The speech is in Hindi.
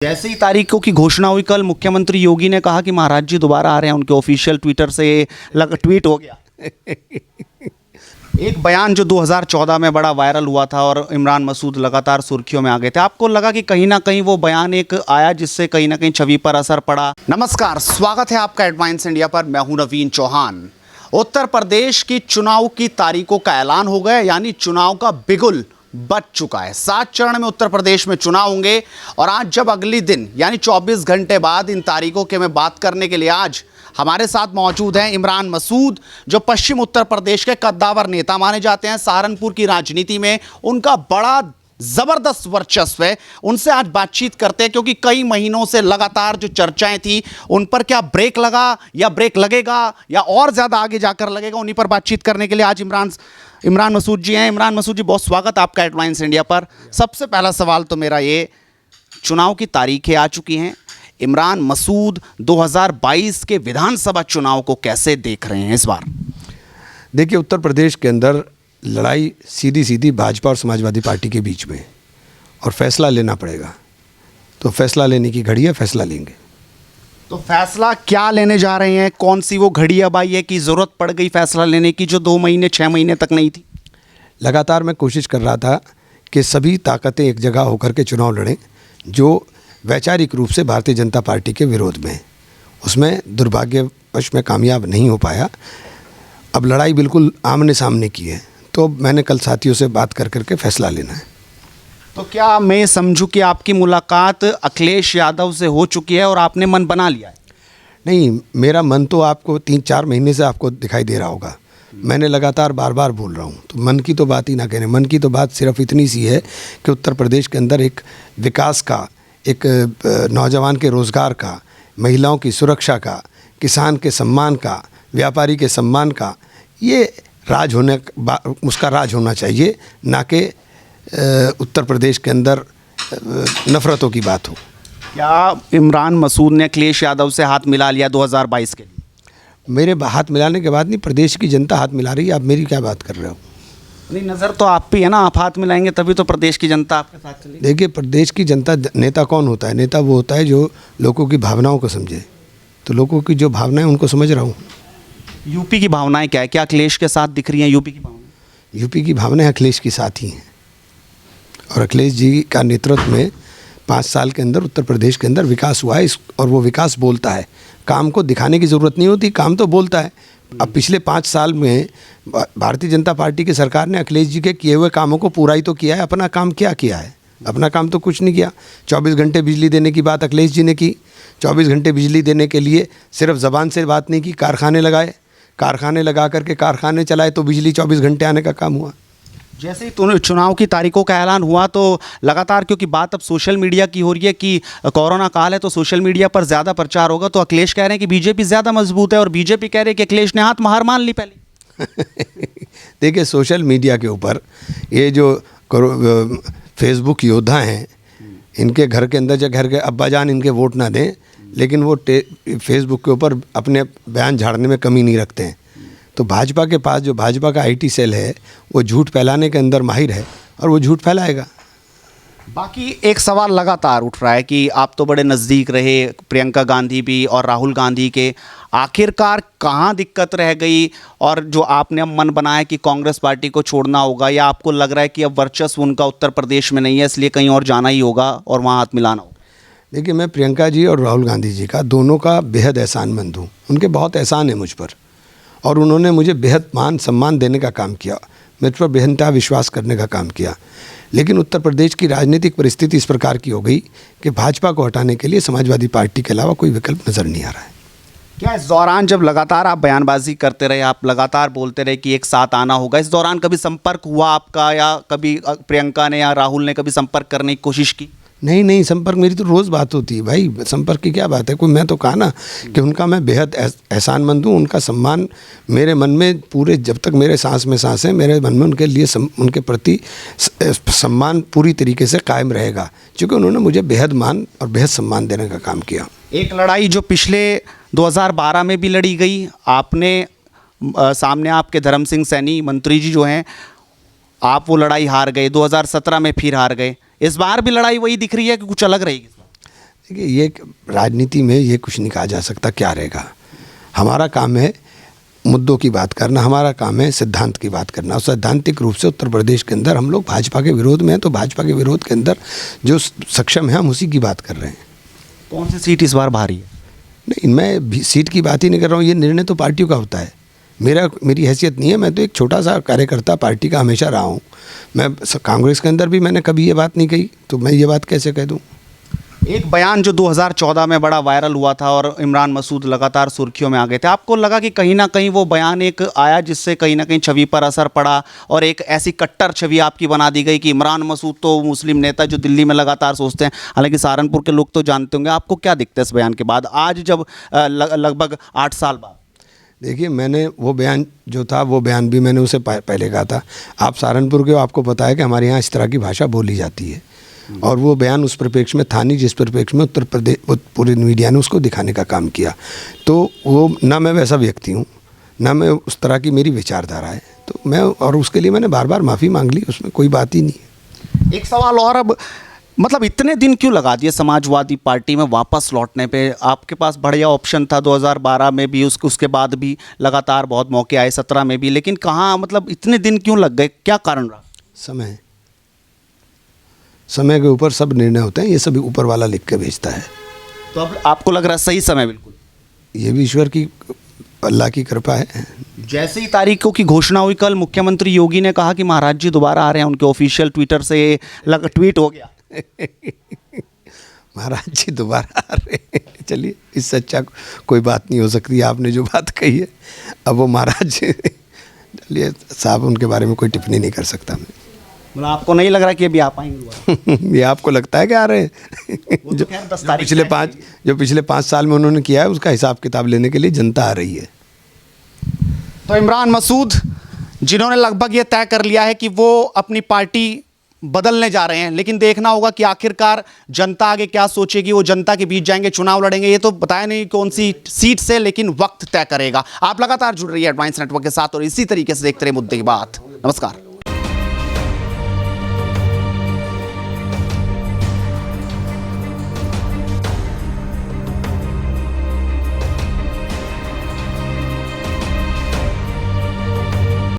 जैसे ही तारीखों की घोषणा हुई कल मुख्यमंत्री योगी ने कहा कि महाराज जी दोबारा आ रहे हैं। उनके ऑफिशियल ट्विटर से ट्वीट हो गया। एक बयान जो 2014 में बड़ा वायरल हुआ था और इमरान मसूद लगातार सुर्खियों में आ गए थे। आपको लगा कि कहीं ना कहीं वो बयान एक आया जिससे कहीं ना कहीं छवि पर असर पड़ा? नमस्कार, स्वागत है आपका एडवांस इंडिया पर। मैं हूं नवीन चौहान। उत्तर प्रदेश की चुनाव की तारीखों का ऐलान हो गया, यानी चुनाव का बिगुल बच चुका है। 7 चरण में उत्तर प्रदेश में चुनाव होंगे और आज जब अगली दिन यानी 24 घंटे बाद इन तारीखों के में बात करने के लिए आज हमारे साथ मौजूद हैं इमरान मसूद, जो पश्चिम उत्तर प्रदेश के कद्दावर नेता माने जाते हैं। सहारनपुर की राजनीति में उनका बड़ा जबरदस्त वर्चस्व है। उनसे आज बातचीत करते हैं क्योंकि कई महीनों से लगातार जो चर्चाएं थी उन पर क्या ब्रेक लगा या ब्रेक लगेगा या और ज्यादा आगे जाकर लगेगा, उन्हीं पर बातचीत करने के लिए आज इमरान मसूद जी हैं। इमरान मसूद जी, बहुत स्वागत आपका एडवांस इंडिया पर। सबसे पहला सवाल तो मेरा ये, चुनाव की तारीखें आ चुकी हैं, इमरान मसूद 2022 के विधानसभा चुनाव को कैसे देख रहे हैं इस बार? देखिए, उत्तर प्रदेश के अंदर लड़ाई सीधी सीधी भाजपा और समाजवादी पार्टी के बीच में, और फैसला लेना पड़ेगा। तो फैसला लेने की घड़ी है, फैसला लेंगे। तो फैसला क्या लेने जा रहे हैं? कौन सी वो घड़ी अब आई है कि ज़रूरत पड़ गई फैसला लेने की, जो 2 महीने 6 महीने तक नहीं थी? लगातार मैं कोशिश कर रहा था कि सभी ताकतें एक जगह होकर के चुनाव लड़ें जो वैचारिक रूप से भारतीय जनता पार्टी के विरोध में है। उसमें दुर्भाग्यवश में कामयाब नहीं हो पाया। अब लड़ाई बिल्कुल आमने सामने की है, तो मैंने कल साथियों से बात कर करके फैसला लेना है। तो क्या मैं समझूं कि आपकी मुलाकात अखिलेश यादव से हो चुकी है और आपने मन बना लिया है? नहीं, मेरा मन तो आपको 3-4 महीने से आपको दिखाई दे रहा होगा। मैंने लगातार बार बार बोल रहा हूँ, तो मन की तो बात ही ना करें। मन की तो बात सिर्फ इतनी सी है कि उत्तर प्रदेश के अंदर एक विकास का, एक नौजवान के रोज़गार का, महिलाओं की सुरक्षा का, किसान के सम्मान का, व्यापारी के सम्मान का, ये राज होने, उसका राज होना चाहिए, ना कि उत्तर प्रदेश के अंदर नफ़रतों की बात हो। क्या इमरान मसूद ने अखिलेश यादव से हाथ मिला लिया 2022 के लिए? मेरे हाथ मिलाने के बाद नहीं, प्रदेश की जनता हाथ मिला रही है। आप मेरी क्या बात कर रहे हो? नहीं, नज़र तो आप पे है ना। आप हाथ मिलाएंगे तभी तो प्रदेश की जनता आपके साथ चलेगी। देखिए, प्रदेश की जनता, नेता कौन होता है? नेता वो होता है जो लोगों की भावनाओं को समझे। तो लोगों की जो भावनाएं, उनको समझ रहा हूँ। यूपी की भावनाएं क्या है? क्या अखिलेश के साथ दिख रही हैं यूपी की भावनाएं? यूपी की भावनाएं अखिलेश के साथ ही हैं, और अखिलेश जी का नेतृत्व में 5 साल के अंदर उत्तर प्रदेश के अंदर विकास हुआ है। और वो विकास बोलता है, काम को दिखाने की ज़रूरत नहीं होती, काम तो बोलता है। अब पिछले 5 साल में भारतीय जनता पार्टी की सरकार ने अखिलेश जी के किए हुए कामों को पूरा ही तो किया है। अपना काम क्या किया है? अपना काम तो कुछ नहीं किया। 24 घंटे बिजली देने की बात अखिलेश जी ने की। 24 घंटे बिजली देने के लिए सिर्फ ज़बान से बात नहीं की, कारखाने लगाए, कारखाने लगा करके कारखाने चलाए तो बिजली 24 घंटे आने का काम हुआ। जैसे ही चुनाव की तारीखों का ऐलान हुआ तो लगातार, क्योंकि बात अब सोशल मीडिया की हो रही है कि कोरोना काल है तो सोशल मीडिया पर ज़्यादा प्रचार होगा, तो अखिलेश कह रहे हैं कि बीजेपी ज़्यादा मजबूत है और बीजेपी कह रही है कि अखिलेश ने हार मान ली पहले। देखिए, सोशल मीडिया के ऊपर ये जो फेसबुक योद्धा हैं, इनके घर के अंदर जो घर के अब्बा जान इनके वोट ना दें, लेकिन वो फेसबुक के ऊपर अपने बयान झाड़ने में कमी नहीं रखते हैं। तो भाजपा के पास जो भाजपा का आईटी सेल है, वो झूठ फैलाने के अंदर माहिर है और वो झूठ फैलाएगा। बाकी एक सवाल लगातार उठ रहा है कि आप तो बड़े नज़दीक रहे प्रियंका गांधी भी और राहुल गांधी के, आखिरकार कहाँ दिक्कत रह गई और जो आपने अब मन बनाया कि कांग्रेस पार्टी को छोड़ना होगा, या आपको लग रहा है कि अब वर्चस्व उनका उत्तर प्रदेश में नहीं है इसलिए कहीं और जाना ही होगा और वहाँ हाथ मिलाना होगा? देखिए, मैं प्रियंका जी और राहुल गांधी जी का, दोनों का बेहद एहसानमंद हूँ। उनके बहुत एहसान है मुझ पर, और उन्होंने मुझे बेहद मान सम्मान देने का काम किया, मुझ पर बेहनता विश्वास करने का काम किया। लेकिन उत्तर प्रदेश की राजनीतिक परिस्थिति इस प्रकार की हो गई कि भाजपा को हटाने के लिए समाजवादी पार्टी के अलावा कोई विकल्प नज़र नहीं आ रहा है। क्या इस दौरान जब लगातार आप बयानबाजी करते रहे, आप लगातार बोलते रहे कि एक साथ आना होगा, इस दौरान कभी संपर्क हुआ आपका, या कभी प्रियंका ने या राहुल ने कभी संपर्क करने की कोशिश की? नहीं, संपर्क, मेरी तो रोज़ बात होती है भाई, संपर्क की क्या बात है? कोई, मैं तो कहा ना कि उनका मैं बेहद एहसानमंद हूँ। उनका सम्मान मेरे मन में पूरे, जब तक मेरे सांस में सांस है, मेरे मन में उनके लिए उनके प्रति सम्मान पूरी तरीके से कायम रहेगा, क्योंकि उन्होंने मुझे बेहद मान और बेहद सम्मान देने का काम किया। एक लड़ाई जो पिछले 2012 में भी लड़ी गई, आपने सामने आपके धर्म सिंह सैनी मंत्री जी जो हैं, आप वो लड़ाई हार गए, 2017 में फिर हार गए। इस बार भी लड़ाई वही दिख रही है कि कुछ अलग रहेगी? देखिए, ये राजनीति में ये कुछ नहीं कहा जा सकता क्या रहेगा। हमारा काम है मुद्दों की बात करना, हमारा काम है सिद्धांत की बात करना। और सैद्धांतिक रूप से उत्तर प्रदेश के अंदर हम लोग भाजपा के विरोध में हैं, तो भाजपा के विरोध के अंदर जो सक्षम है हम उसी की बात कर रहे हैं। कौन सी सीट इस बार भारी है? नहीं, मैं भी सीट की बात ही नहीं कर रहा हूँ, ये निर्णय तो पार्टियों का होता है। मेरी हैसियत नहीं है, मैं तो एक छोटा सा कार्यकर्ता पार्टी का हमेशा रहा हूँ। मैं कांग्रेस के अंदर भी मैंने कभी ये बात नहीं कही, तो मैं ये बात कैसे कह दूँ। एक बयान जो 2014 में बड़ा वायरल हुआ था और इमरान मसूद लगातार सुर्खियों में आ गए थे, आपको लगा कि कहीं ना कहीं वो बयान एक आया जिससे कहीं ना कहीं छवि पर असर पड़ा और एक ऐसी कट्टर छवि आपकी बना दी गई कि इमरान मसूद तो मुस्लिम नेता जो दिल्ली में लगातार सोचते हैं, हालांकि सहारनपुर के लोग तो जानते होंगे। आपको क्या दिखता है इस बयान के बाद, आज जब लगभग 8 साल बाद? देखिए, मैंने वो बयान जो था वो बयान भी मैंने उसे पहले कहा था। आप सहारनपुर के हो, आपको पता है कि हमारे यहाँ इस तरह की भाषा बोली जाती है, और वो बयान उस परिप्रेक्ष्य में था नहीं जिस परिप्रेक्ष्य में उत्तर प्रदेश पूरे मीडिया ने उसको दिखाने का काम किया। तो वो ना मैं वैसा व्यक्ति हूँ, ना मैं उस तरह की मेरी विचारधारा है, तो मैं और उसके लिए मैंने बार बार माफ़ी मांग ली, उसमें कोई बात ही नहीं है। एक सवाल और, अब मतलब इतने दिन क्यों लगा दिए समाजवादी पार्टी में वापस लौटने पे? आपके पास बढ़िया ऑप्शन था 2012 में भी, उसके बाद भी लगातार बहुत मौके आए, 17 में भी, लेकिन कहाँ, मतलब इतने दिन क्यों लग गए, क्या कारण रहा? समय के ऊपर सब निर्णय होते हैं, ये सभी ऊपर वाला लिख के भेजता है। तो अब आपको लग रहा है सही समय? बिल्कुल, ये भी ईश्वर की, अल्लाह की कृपा है। जैसे ही तारीखों की घोषणा हुई, कल मुख्यमंत्री योगी ने कहा कि महाराज जी दोबारा आ रहे हैं, उनके ऑफिशियल ट्विटर से ट्वीट हो गया। महाराज जी दोबारा आ रहे हैं, चलिए इससे अच्छा कोई बात नहीं हो सकती। आपने जो बात कही है, अब वो महाराज जी, चलिए साहब, उनके बारे में कोई टिप्पणी नहीं कर सकता मैं। मतलब आपको नहीं लग रहा कि अभी आ पाएंगे? ये आपको लगता है कि आ रहे हैं? वो तो खैर 10 तारीख जो पिछले 5 साल में उन्होंने किया है, उसका हिसाब किताब लेने के लिए जनता आ रही है। तो इमरान मसूद जिन्होंने लगभग ये तय कर लिया है कि वो अपनी पार्टी बदलने जा रहे हैं, लेकिन देखना होगा कि आखिरकार जनता आगे क्या सोचेगी। वो जनता के बीच जाएंगे, चुनाव लड़ेंगे, ये तो बताया नहीं कौन सी सीट से, लेकिन वक्त तय करेगा। आप लगातार जुड़ रही है एडवांस नेटवर्क के साथ और इसी तरीके से देखते रहे मुद्दे की बात। नमस्कार।